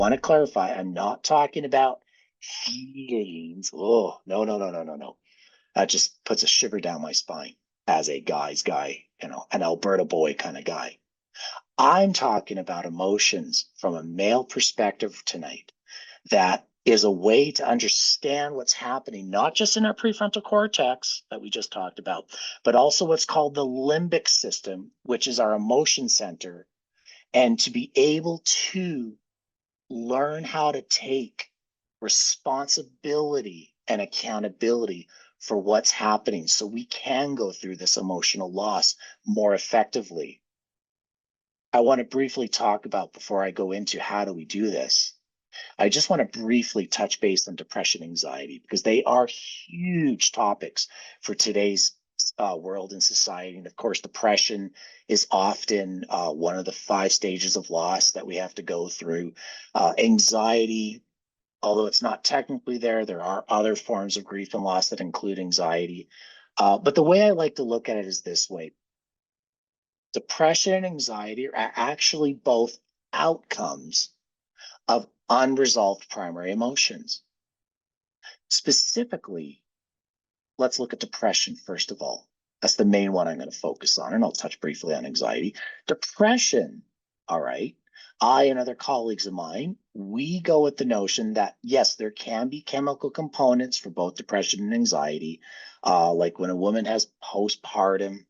want to clarify, I'm not talking about feelings. Oh, no, no, no, no, no, no. That just puts a shiver down my spine as a guy's guy, an Alberta boy kind of guy. I'm talking about emotions from a male perspective tonight. That is a way to understand what's happening, not just in our prefrontal cortex that we just talked about, but also what's called the limbic system, which is our emotion center, and to be able to learn how to take responsibility and accountability for what's happening so we can go through this emotional loss more effectively. I want to briefly talk about, before I go into how do we do this, I just want to briefly touch base on depression, anxiety, because they are huge topics for today's world and society. And of course, depression is often one of the 5 stages of loss that we have to go through. Anxiety, although it's not technically there, there are other forms of grief and loss that include anxiety. But the way I like to look at it is this way. Depression and anxiety are actually both outcomes of unresolved primary emotions. Specifically, let's look at depression first of all. That's the main one I'm going to focus on, and I'll touch briefly on anxiety. Depression, all right. I and other colleagues of mine, we go with the notion that yes, there can be chemical components for both depression and anxiety, like when a woman has postpartum,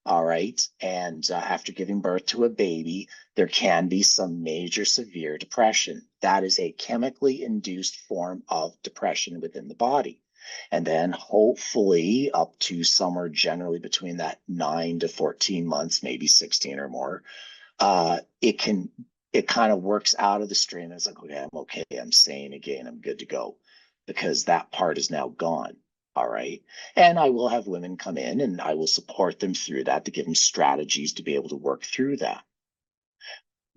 all right, and after giving birth to a baby, there can be some major severe depression. That is a chemically induced form of depression within the body. And then hopefully up to somewhere generally between that 9 to 14 months, maybe 16 or more, it kind of works out of the stream. It's like, okay, I'm sane again, I'm good to go, because that part is now gone. All right. And I will have women come in and I will support them through that to give them strategies to be able to work through that.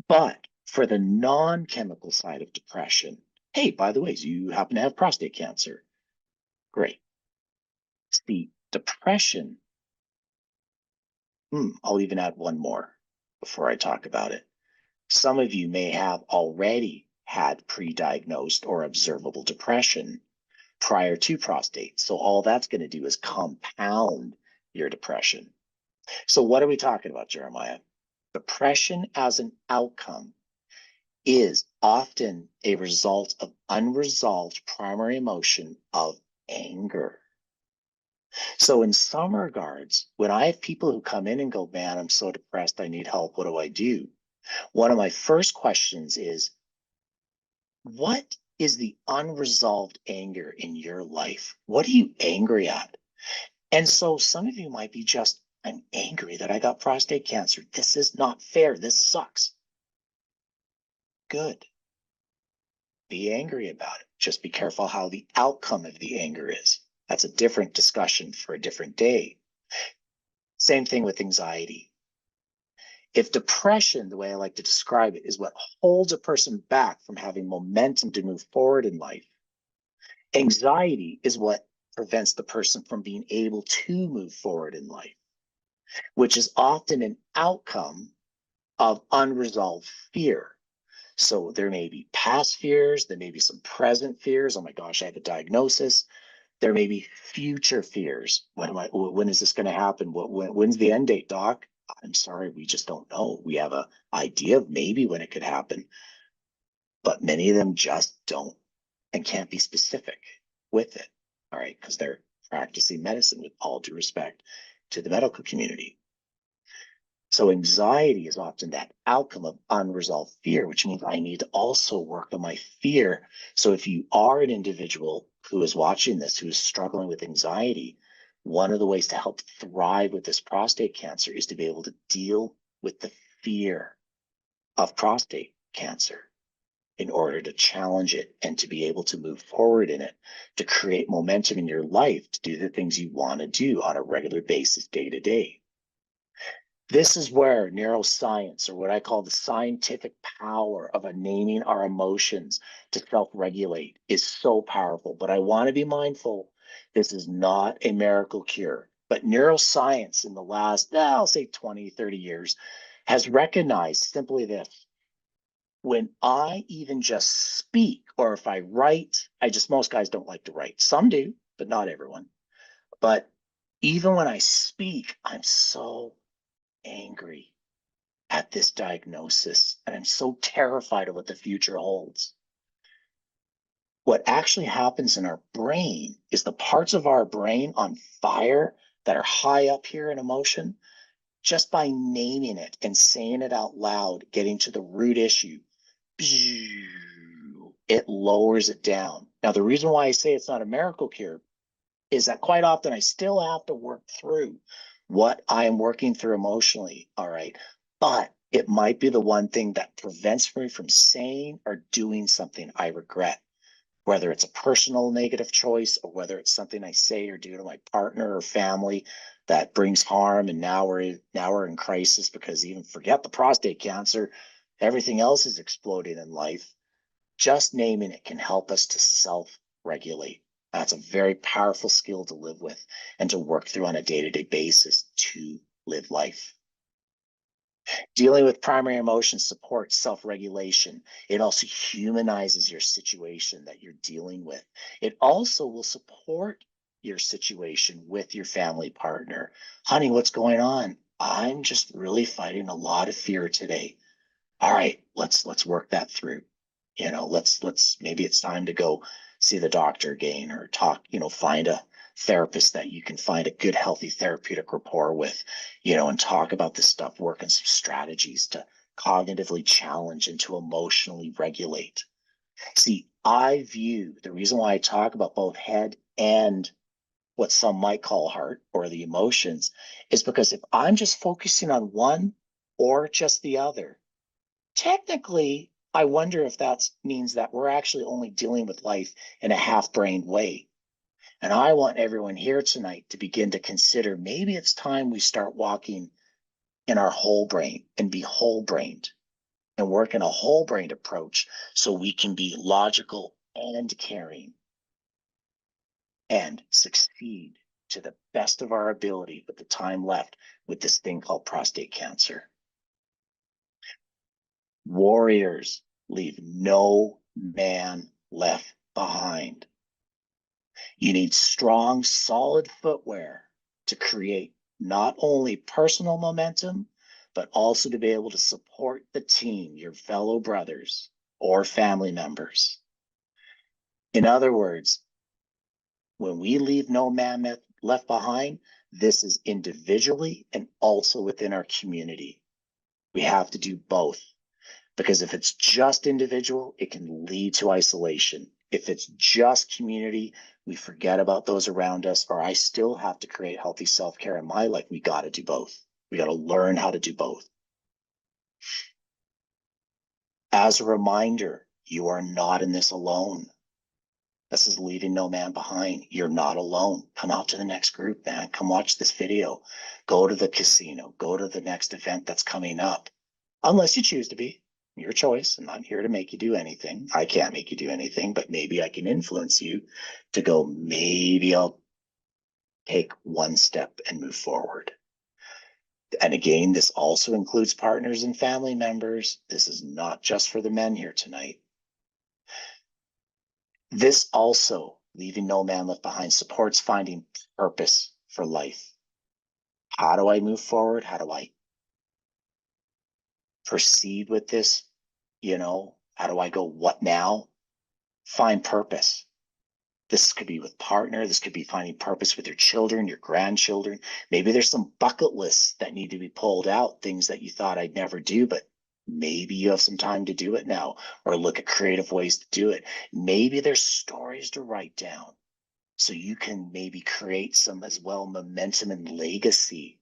But for the non-chemical side of depression, hey, by the way, you happen to have prostate cancer. Great. The depression, I'll even add one more before I talk about it. Some of you may have already had pre-diagnosed or observable depression prior to prostate. So all that's going to do is compound your depression. So what are we talking about, Jeremiah? Depression as an outcome is often a result of unresolved primary emotion of anger. So in some regards, when I have people who come in and go, man, I'm so depressed, I need help, what do I do? One of my first questions is, what is the unresolved anger in your life? What are you angry at? And so some of you might be just, I'm angry that I got prostate cancer. This is not fair. This sucks. Good. Be angry about it. Just be careful how the outcome of the anger is. That's a different discussion for a different day. Same thing with anxiety. If depression, the way I like to describe it, is what holds a person back from having momentum to move forward in life, anxiety is what prevents the person from being able to move forward in life, which is often an outcome of unresolved fear. So there may be past fears, there may be some present fears. Oh my gosh, I have a diagnosis. There may be future fears. When is this going to happen? When's the end date, doc? I'm sorry, we just don't know. We have an idea of maybe when it could happen, but many of them just don't and can't be specific with it. All right, because they're practicing medicine, with all due respect to the medical community. So anxiety is often that outcome of unresolved fear, which means I need to also work on my fear. So if you are an individual who is watching this, who is struggling with anxiety, one of the ways to help thrive with this prostate cancer is to be able to deal with the fear of prostate cancer in order to challenge it and to be able to move forward in it, to create momentum in your life, to do the things you want to do on a regular basis, day to day. This is where neuroscience, or what I call the scientific power of naming our emotions to self-regulate, is so powerful. But I want to be mindful, this is not a miracle cure. But neuroscience in the last, I'll say 20, 30 years, has recognized simply this. When I even just speak, or if I write, most guys don't like to write. Some do, but not everyone. But even when I speak, I'm so angry at this diagnosis, and I'm so terrified of what the future holds. What actually happens in our brain is the parts of our brain on fire that are high up here in emotion, just by naming it and saying it out loud, getting to the root issue, it lowers it down. Now, the reason why I say it's not a miracle cure is that quite often I still have to work through what I am working through emotionally. All right. But it might be the one thing that prevents me from saying or doing something I regret, whether it's a personal negative choice or whether it's something I say or do to my partner or family that brings harm. And now we're in crisis because even forget the prostate cancer, everything else is exploding in life. Just naming it can help us to self-regulate. That's a very powerful skill to live with and to work through on a day-to-day basis to live life. Dealing with primary emotions supports self-regulation. It also humanizes your situation that you're dealing with. It also will support your situation with your family partner. Honey, what's going on? I'm just really fighting a lot of fear today. All right, let's work that through. Let's maybe it's time to go see the doctor again, or talk, find a therapist that you can find a good, healthy therapeutic rapport with, and talk about this stuff, work on some strategies to cognitively challenge and to emotionally regulate. See, I view the reason why I talk about both head and what some might call heart or the emotions is because if I'm just focusing on one or just the other, technically, I wonder if that means that we're actually only dealing with life in a half-brained way. And I want everyone here tonight to begin to consider maybe it's time we start walking in our whole brain and be whole-brained and work in a whole-brained approach so we can be logical and caring and succeed to the best of our ability with the time left with this thing called prostate cancer. Warriors leave no man left behind. You need strong, solid footwear to create not only personal momentum, but also to be able to support the team, your fellow brothers or family members. In other words, when we leave no man left behind, this is individually and also within our community. We have to do both. Because if it's just individual, it can lead to isolation. If it's just community, we forget about those around us, or I still have to create healthy self-care in my life. We got to do both. We got to learn how to do both. As a reminder, you are not in this alone. This is leaving no man behind. You're not alone. Come out to the next group, man. Come watch this video. Go to the casino. Go to the next event that's coming up. Unless you choose to be. Your choice. I'm not here to make you do anything. I can't make you do anything, but maybe I can influence you to go, maybe I'll take one step and move forward. And again, this also includes partners and family members. This is not just for the men here tonight. This also, leaving no man left behind, supports finding purpose for life. How do I move forward? How do I proceed with this? How do I go, what now? Find purpose. This could be with partner. This could be finding purpose with your children, your grandchildren. Maybe there's some bucket lists that need to be pulled out, things that you thought I'd never do, but maybe you have some time to do it now, or look at creative ways to do it. Maybe there's stories to write down so you can maybe create some as well momentum and legacy.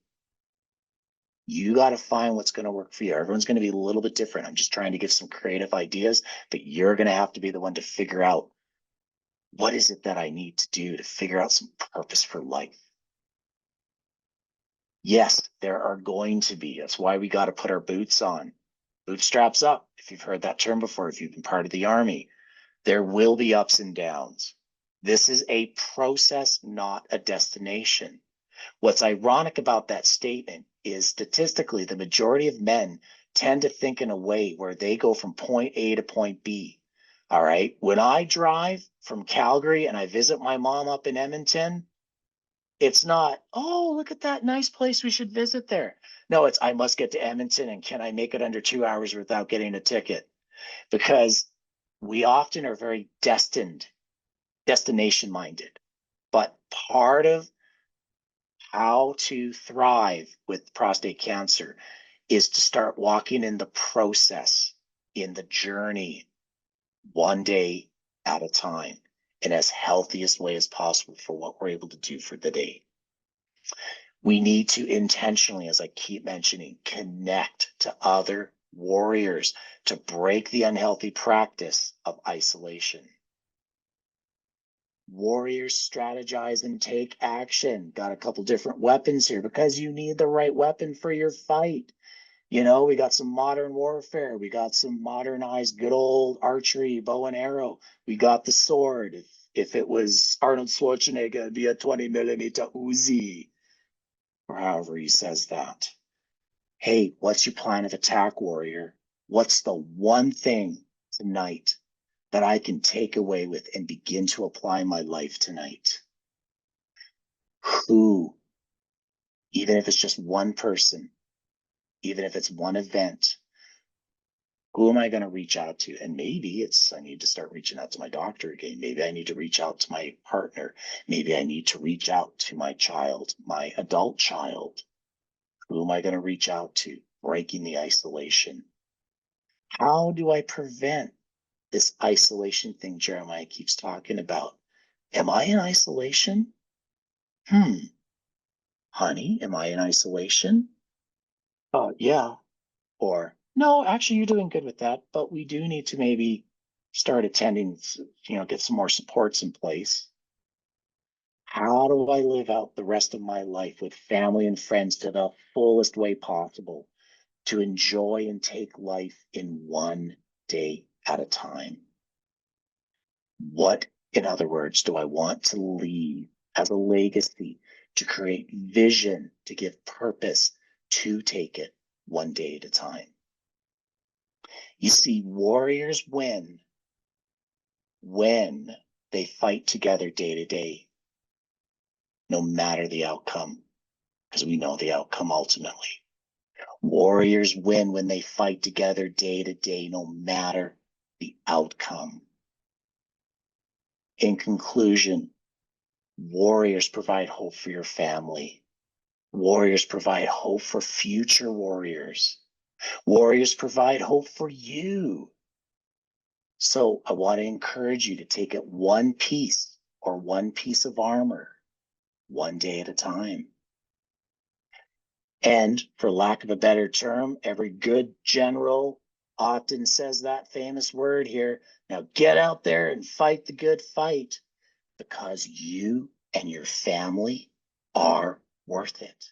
You got to find what's going to work for you. Everyone's going to be a little bit different. I'm just trying to give some creative ideas, but you're going to have to be the one to figure out, what is it that I need to do to figure out some purpose for life? Yes, there are going to be. That's why we got to put our boots on. Bootstraps up, if you've heard that term before, if you've been part of the Army. There will be ups and downs. This is a process, not a destination. What's ironic about that statement is statistically, the majority of men tend to think in a way where they go from point A to point B. All right. When I drive from Calgary and I visit my mom up in Edmonton, it's not, oh, look at that nice place. We should visit there. No, it's, I must get to Edmonton, and can I make it under 2 hours without getting a ticket? Because we often are very destination minded. But part of how to thrive with prostate cancer is to start walking in the process, in the journey, one day at a time, in as healthiest way as possible for what we're able to do for the day. We need to intentionally, as I keep mentioning, connect to other warriors to break the unhealthy practice of isolation. Warriors strategize and take action. Got a couple different weapons here because you need the right weapon for your fight. You know, we got some modern warfare. We got some modernized good old archery, bow and arrow. We got the sword. If it was Arnold Schwarzenegger, it'd be a 20mm Uzi, or however he says that. Hey, what's your plan of attack, warrior? What's the one thing tonight that I can take away with and begin to apply in my life tonight? Who, even if it's just one person, even if it's one event, who am I going to reach out to? And maybe it's, I need to start reaching out to my doctor again. Maybe I need to reach out to my partner. Maybe I need to reach out to my child, my adult child. Who am I going to reach out to? Breaking the isolation. How do I prevent this isolation thing Jeremiah keeps talking about? Am I in isolation? Honey, am I in isolation? Oh, yeah. Or, no, actually, you're doing good with that, but we do need to maybe start attending, get some more supports in place. How do I live out the rest of my life with family and friends to the fullest way possible to enjoy and take life in one day at a time? What, in other words, do I want to leave as a legacy, to create vision, to give purpose, to take it one day at a time? You see, warriors win when they fight together day to day, no matter the outcome, because we know the outcome ultimately. Warriors win when they fight together day to day, no matter the outcome. In conclusion, warriors provide hope for your family. Warriors provide hope for future warriors. Warriors provide hope for you. So I want to encourage you to take it one piece or one piece of armor, one day at a time. And for lack of a better term, every good general often says that famous word here. Now get out there and fight the good fight, because you and your family are worth it.